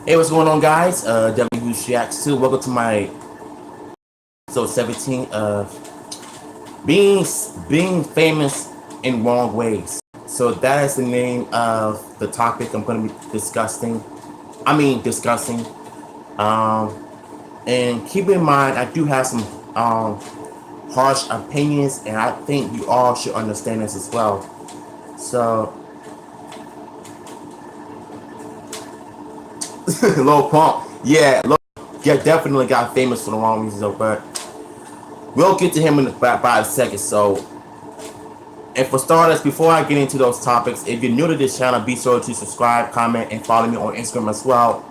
Hey, what's going on, guys? WCX2. Welcome to my episode 17 of being being famous in wrong ways. So that is the name of the topic I'm going to be discussing. Discussing. Um, and keep in mind, I do have some harsh opinions, and I think you all should understand this as well. So, low pump, yeah, definitely got famous for the wrong reasons, though, but we'll get to him in about a second. So, and for starters, before I get into those topics, if you're new to this channel, be sure to subscribe, comment, and follow me on Instagram as well.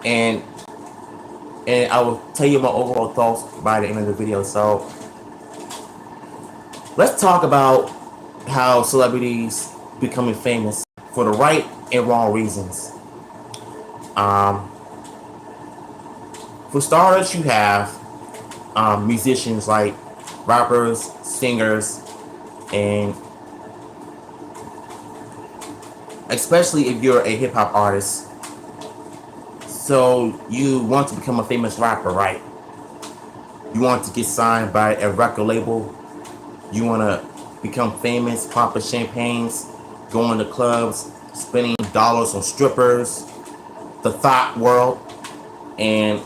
And I will tell you my overall thoughts by the end of the video. So let's talk about how celebrities becoming famous for the right and wrong reasons. Um, for starters, you have musicians like rappers, singers, and especially if you're a hip hop artist. So you want to become a famous rapper, right? You want to get signed by a record label. You want to become famous, popping champagnes, going to clubs, spending dollars on strippers, the thought world, and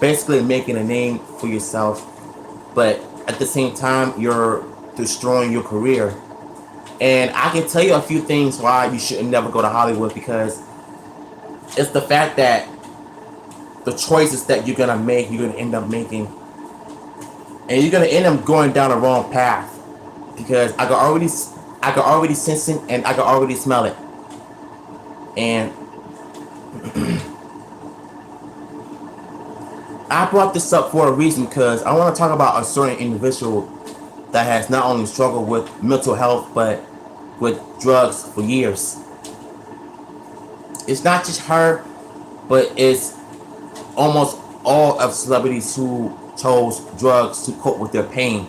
basically making a name for yourself. But at the same time, you're destroying your career. And I can tell you a few things why you should never go to Hollywood, because it's the fact that the choices that you're gonna make, you're gonna end up making, and you're gonna end up going down the wrong path. Because I can already sense it, and I can already smell it. And I brought this up for a reason, because I want to talk about a certain individual that has not only struggled with mental health but with drugs for years. It's not just her, but it's almost all of celebrities who chose drugs to cope with their pain.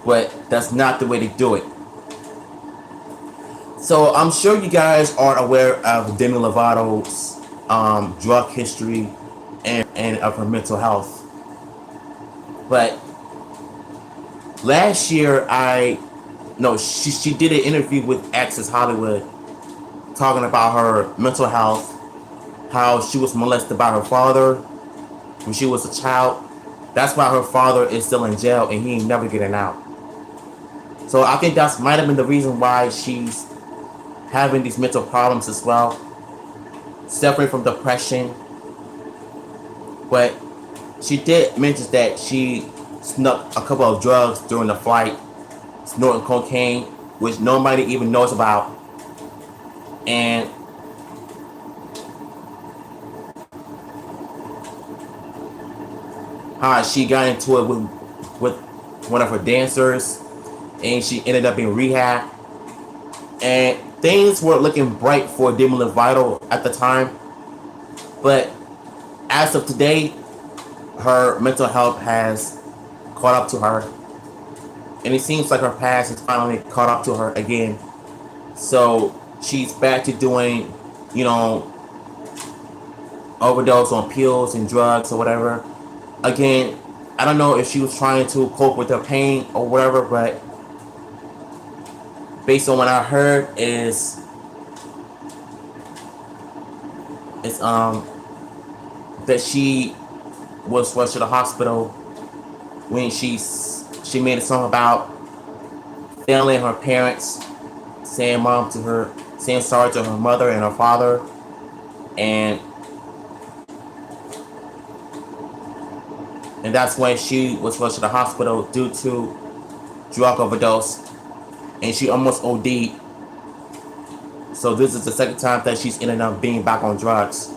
But that's not the way to do it. So I'm sure you guys are aware of Demi Lovato's drug history and of her mental health. But last year, she did an interview with Access Hollywood talking about her mental health, how she was molested by her father when she was a child. That's why her father is still in jail and he ain't never getting out. So I think that might have been the reason why she's having these mental problems as well, suffering from depression. But she did mention that she snuck a couple of drugs during the flight, snorting cocaine, which nobody even knows about. And how she got into it with one of her dancers, and she ended up in rehab. And things were looking bright for Demi Lovato at the time. But as of today, her mental health has caught up to her, and it seems like her past has finally caught up to her again. So she's back to doing, overdose on pills and drugs or whatever. Again, I don't know if she was trying to cope with her pain or whatever, but based on what I heard is that she was rushed to the hospital when she made a song about failing her parents, saying sorry to her mother and her father, and that's when she was rushed to the hospital due to drug overdose, and she almost OD'd. So this is the second time that she's ended up being back on drugs.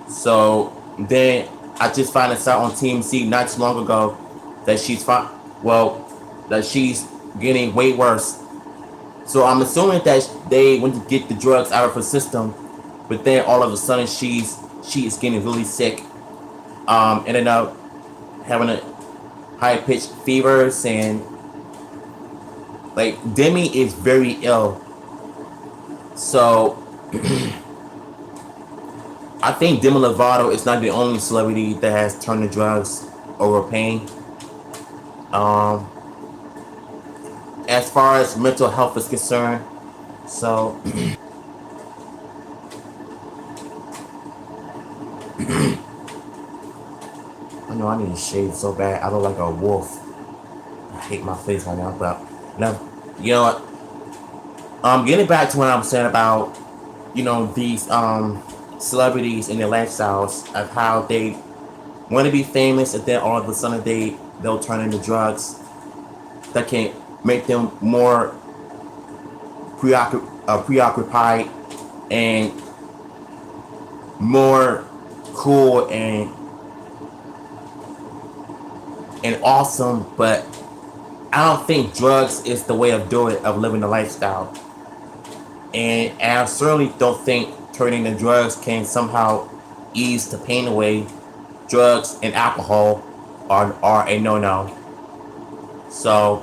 So then I just found this out on TMZ not too long ago that she's getting way worse. So I'm assuming that they went to get the drugs out of her system, but then all of a sudden she is getting really sick. Ended up having a high-pitched fevers and Like Demi is very ill, so I think Demi Lovato is not the only celebrity that has turned to drugs over pain. Um, as far as mental health is concerned, so I know I need to shave so bad. I look like a wolf. I hate my face right now, but now, you know what? Getting back to what I'm saying about these celebrities and their lifestyles of how they want to be famous, and then all of a sudden they'll turn into drugs that can make them more preoccupied and more cool and awesome. But I don't think drugs is the way of doing it, of living the lifestyle. And I certainly don't think turning to drugs can somehow ease the pain away. Drugs and alcohol are a no-no. So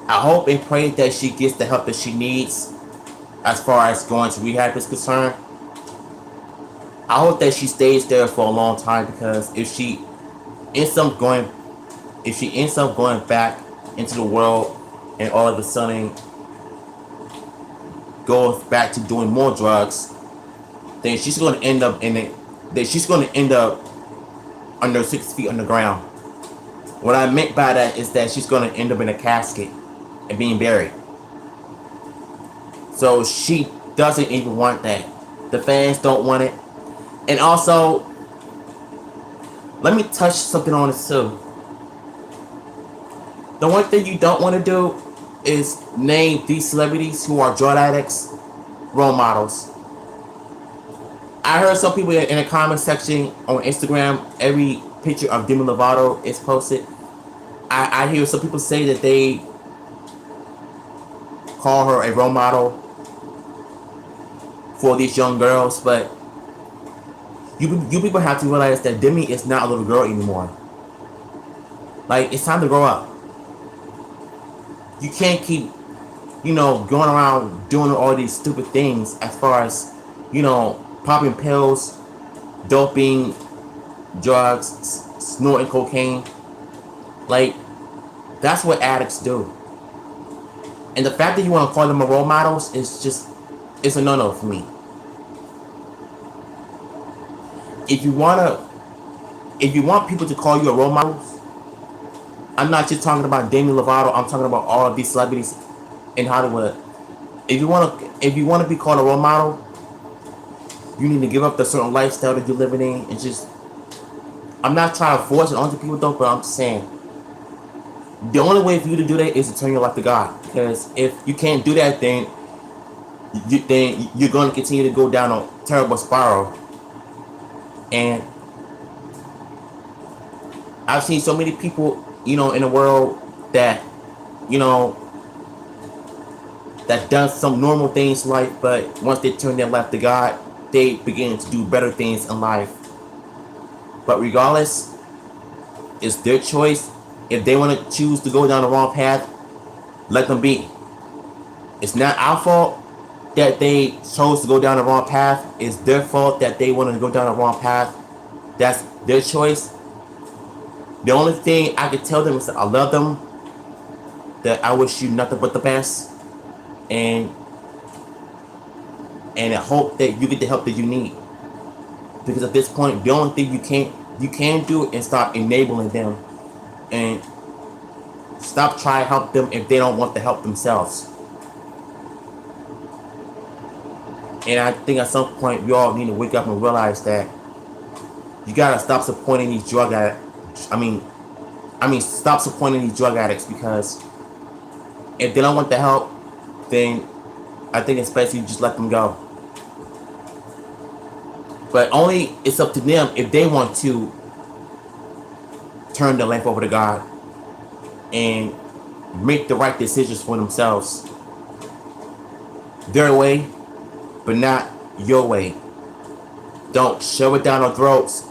I hope and pray that she gets the help that she needs as far as going to rehab is concerned. I hope that she stays there for a long time, because ends up going if she ends up going back into the world and all of a sudden goes back to doing more drugs, then she's going to end up in it. Then she's going to end up under 6 feet underground. What I meant by that is that she's going to end up in a casket and being buried. So she doesn't even want that. The fans don't want it. And also, let me touch something on this too. The one thing you don't want to do is name these celebrities who are drug addicts role models. I heard some people in the comment section on Instagram, every picture of Demi Lovato is posted. I hear some people say that they call her a role model for these young girls, but you people have to realize that Demi is not a little girl anymore. Like, it's time to grow up. You can't keep, going around doing all these stupid things as far as, popping pills, doping, drugs, snorting cocaine. Like, that's what addicts do. And the fact that you want to call them a role models is just, it's a no-no for me. If you want people to call you a role model, I'm not just talking about Demi Lovato. I'm talking about all of these celebrities in Hollywood. If you want to be called a role model, you need to give up the certain lifestyle that you're living in, and just. I'm not trying to force it onto people though, but I'm just saying the only way for you to do that is to turn your life to God. Because if you can't do that, then you're going to continue to go down a terrible spiral. And I've seen so many people, in the world that, that does some normal things in life, but once they turn their life to God, they begin to do better things in life. But regardless, it's their choice. If they want to choose to go down the wrong path, let them be. It's not our fault that they chose to go down the wrong path. It's their fault that they wanted to go down the wrong path. That's their choice. The only thing I can tell them is that I love them, that I wish you nothing but the best, and I hope that you get the help that you need. Because at this point, the only thing you can do is stop enabling them, and stop trying to help them if they don't want to help themselves. And I think at some point we all need to wake up and realize that you gotta stop supporting these drug addicts. Stop supporting these drug addicts, because if they don't want the help, then I think it's best you just let them go. But only it's up to them if they want to turn their life over to God and make the right decisions for themselves. Their way, but not your way. Don't shove it down their throats.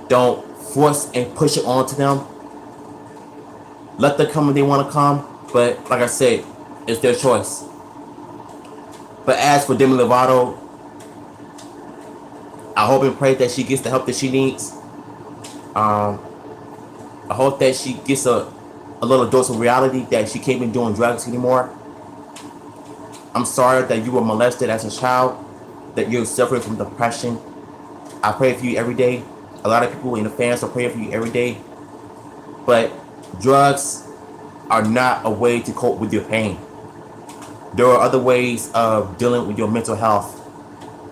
Don't force and push it onto them. Let them come when they want to come. But like I said, it's their choice. But as for Demi Lovato, I hope and pray that she gets the help that she needs. Um, I hope that she gets a little dose of reality that she can't be doing drugs anymore. I'm sorry that you were molested as a child, that you're suffering from depression. I pray for you every day. A lot of people in the fans are praying for you every day. But drugs are not a way to cope with your pain. There are other ways of dealing with your mental health.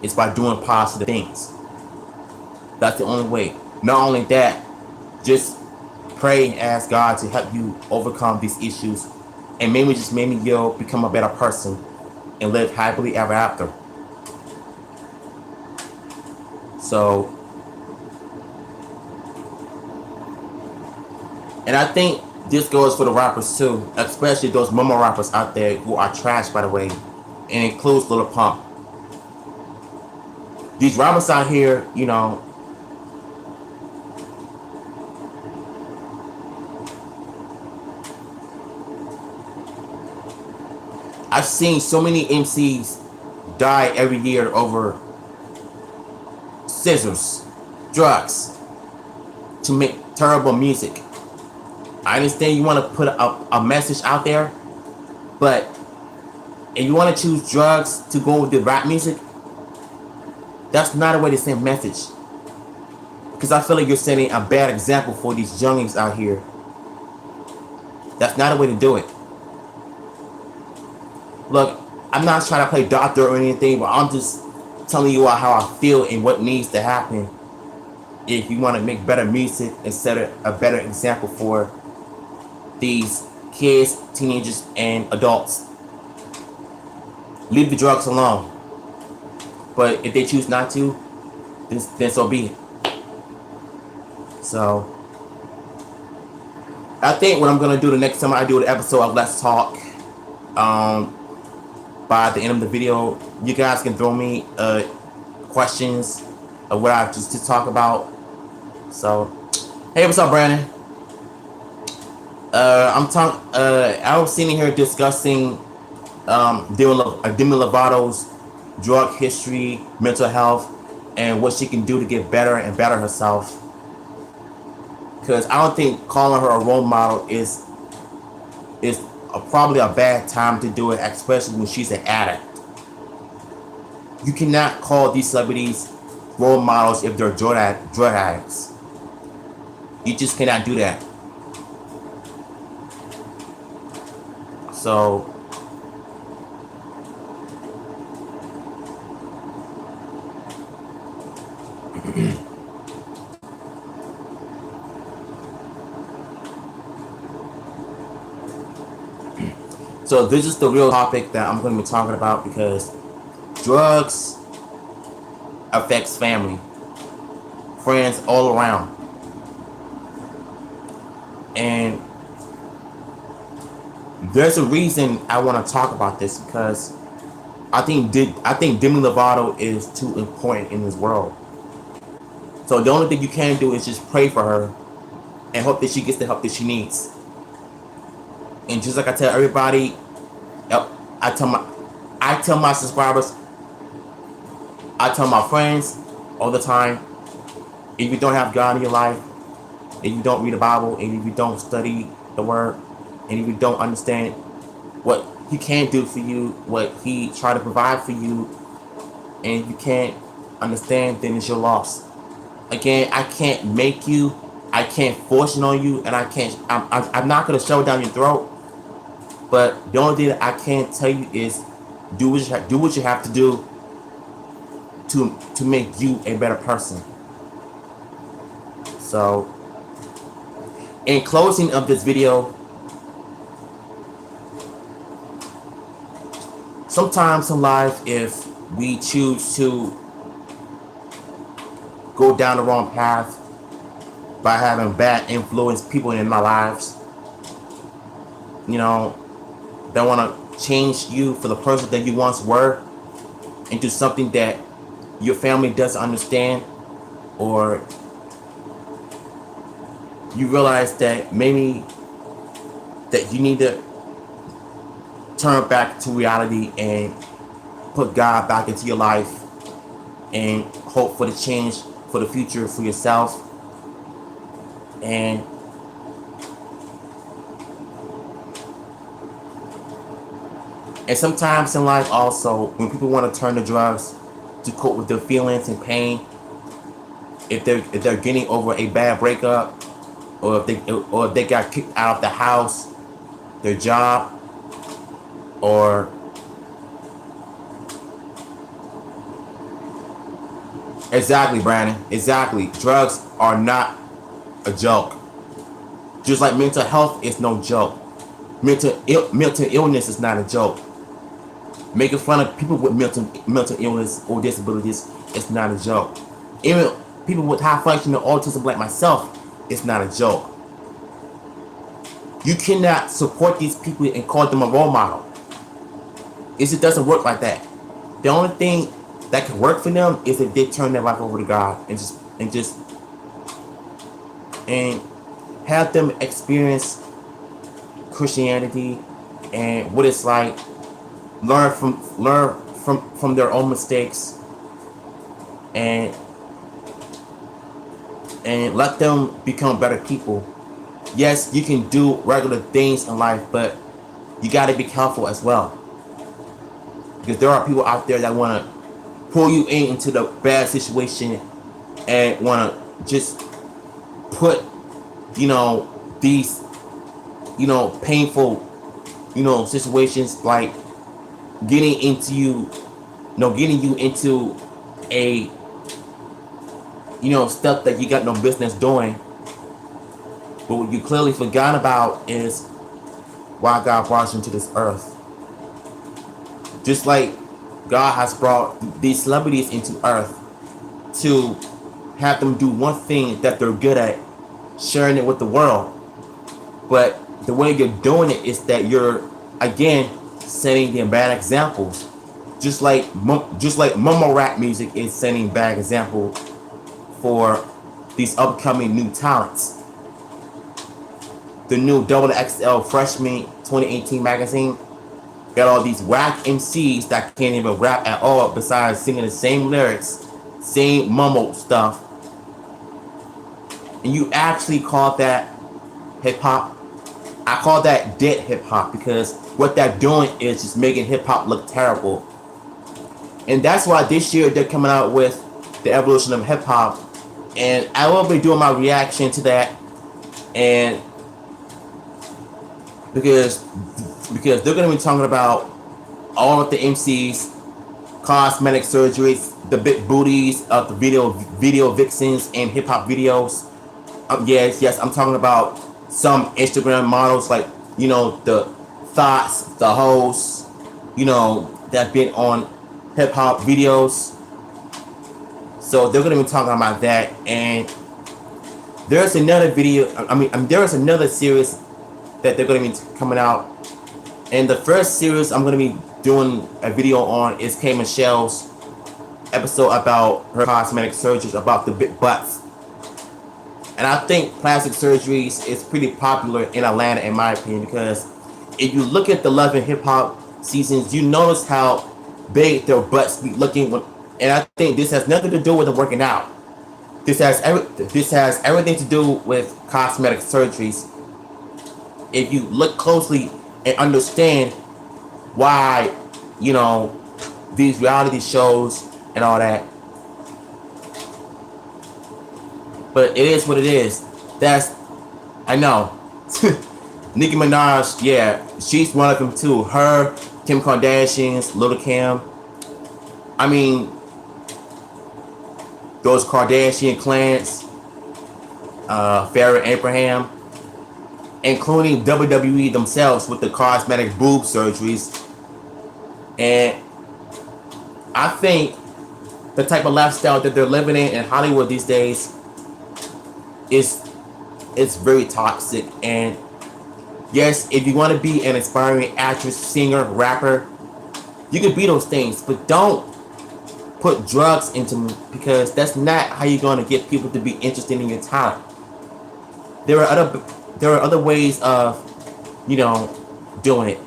It's by doing positive things. That's the only way. Not only that, just pray and ask God to help you overcome these issues, and maybe you'll become a better person and live happily ever after. So, and I think this goes for the rappers too, especially those mumble rappers out there who are trash, by the way, and includes Lil Pump. These rappers out here, I've seen so many MCs die every year over scissors, drugs, to make terrible music. I understand you want to put a message out there, but if you want to choose drugs to go with the rap music, that's not a way to send message. Because I feel like you're setting a bad example for these youngins out here. That's not a way to do it. Look, I'm not trying to play doctor or anything, but I'm just telling you how I feel and what needs to happen if you want to make better music and set a better example for these kids, teenagers, and adults. Leave the drugs alone. But if they choose not to, then so be it. So, I think what I'm going to do the next time I do an episode of Let's Talk, by the end of the video, you guys can throw me questions of what I just to talk about. So, hey, what's up, Brandon? I was sitting here discussing Demi Lovato's drug history, mental health, and what she can do to get better and better herself. Because I don't think calling her a role model is probably a bad time to do it, especially when she's an addict. You cannot call these celebrities role models if they're drug addicts. You just cannot do that. So, so this is the real topic that I'm going to be talking about, because drugs affects family, friends all around. And there's a reason I want to talk about this, because I think Demi Lovato is too important in this world. So the only thing you can do is just pray for her and hope that she gets the help that she needs. And just like I tell everybody, I tell my subscribers, I tell my friends all the time, if you don't have God in your life, if you don't read the Bible, and if you don't study the Word, and if you don't understand what He can do for you, what He tried to provide for you, and you can't understand, then it's your loss. Again, I can't make you, I can't force it on you, and I'm not going to shove it down your throat. But the only thing that I can tell you is do what you have to do to make you a better person. So, in closing of this video, sometimes in life, if we choose to go down the wrong path by having bad influence people in our lives, that want to change you for the person that you once were into something that your family doesn't understand, or you realize that maybe that you need to turn back to reality and put God back into your life and hope for the change for the future for yourself. And sometimes in life also, when people want to turn to drugs to cope with their feelings and pain, if they're getting over a bad breakup, or if they got kicked out of the house, their job, or exactly, Brandon, exactly. Drugs are not a joke. Just like mental health is no joke. Mental illness is not a joke. Making fun of people with mental illness or disabilities is not a joke. Even people with high functioning autism like myself, it's not a joke. You cannot support these people and call them a role model. It just doesn't work like that. The only thing that can work for them is if they turn their life over to God and have them experience Christianity and what it's like. Learn from their own mistakes and let them become better people. Yes, you can do regular things in life, but you got to be careful as well, because there are people out there that want to pull you into the bad situation and want to just put these painful situations, like getting you into a stuff that you got no business doing. But what you clearly forgot about is why God brought you into this earth. Just like God has brought these celebrities into earth to have them do one thing that they're good at, sharing it with the world. But the way you're doing it is that you're, again, setting them bad examples. Just like mumble rap music is setting bad example for these upcoming new talents. The new XXL Freshman 2018 magazine got all these whack MCs that can't even rap at all, besides singing the same lyrics, same mumble stuff. And you actually call that hip hop? I call that dead hip hop, because what they're doing is just making hip hop look terrible. And that's why this year they're coming out with the evolution of hip hop. And I will be doing my reaction to that. And because they're going to be talking about all of the MCs, cosmetic surgeries, the big booties of the video vixens and hip hop videos. Yes, I'm talking about some Instagram models, like the thoughts, the hoes, that been on hip hop videos. So they're going to be talking about that. And there's another video. There's another series that they're going to be coming out. And the first series I'm going to be doing a video on is K Michelle's episode about her cosmetic surgeries, about the big butts. And I think plastic surgeries is pretty popular in Atlanta, in my opinion, because if you look at the Love and Hip Hop seasons, you notice how big their butts be looking. And I think this has nothing to do with them working out. This has everything to do with cosmetic surgeries. If you look closely and understand why, these reality shows and all that. But it is what it is. I know. Nicki Minaj, yeah, she's one of them too. Her, Kim Kardashian's, Little Kim. Those Kardashian clans, Farrah Abraham, including WWE themselves with the cosmetic boob surgeries. And I think the type of lifestyle that they're living in Hollywood these days it's very toxic. And yes, if you want to be an aspiring actress, singer, rapper, you can be those things, but don't put drugs into them, because that's not how you're going to get people to be interested in your talent. There are other ways of you know, doing it.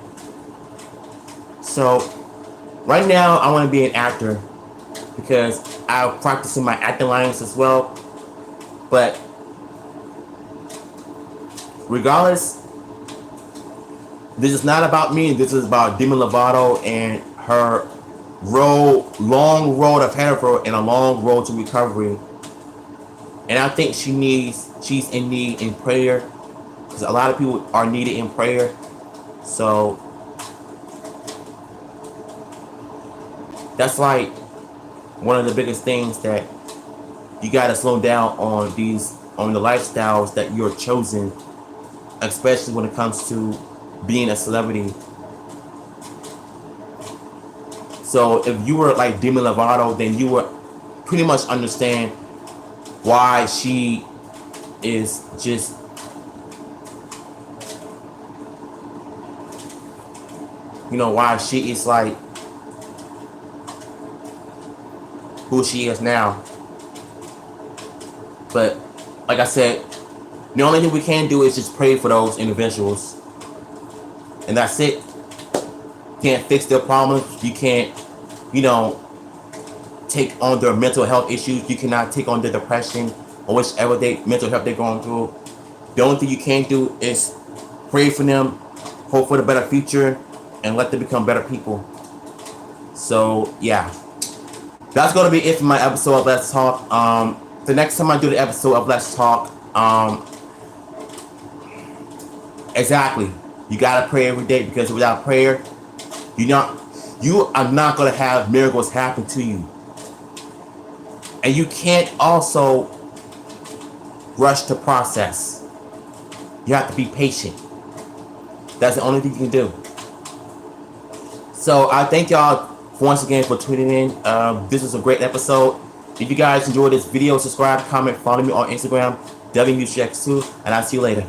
So right now I want to be an actor because I'm practicing my acting lines as well. But regardless, this is not about me. This is about Demi Lovato and her long road ahead of her and a long road to recovery. And I think she's in need in prayer because a lot of people are needed in prayer. So that's like one of the biggest things that you gotta slow down on the lifestyles that you're chosen, especially when it comes to being a celebrity. So if you were like Demi Lovato, then you would pretty much understand why she is just, why she is like who she is now. But like I said, the only thing we can do is just pray for those individuals. And that's it. Can't fix their problems. You can't, take on their mental health issues. You cannot take on their depression or whichever mental health they're going through. The only thing you can do is pray for them, hope for the better future, and let them become better people. So yeah, that's gonna be it for my episode of Let's Talk. The next time I do the episode of Let's Talk, exactly, you gotta pray every day because without prayer, you are not gonna have miracles happen to you. And you can't also rush the process. You have to be patient. That's the only thing you can do. So I thank y'all once again for tuning in. This was a great episode. If you guys enjoyed this video, subscribe, comment, follow me on Instagram, WMusicX2, and I'll see you later.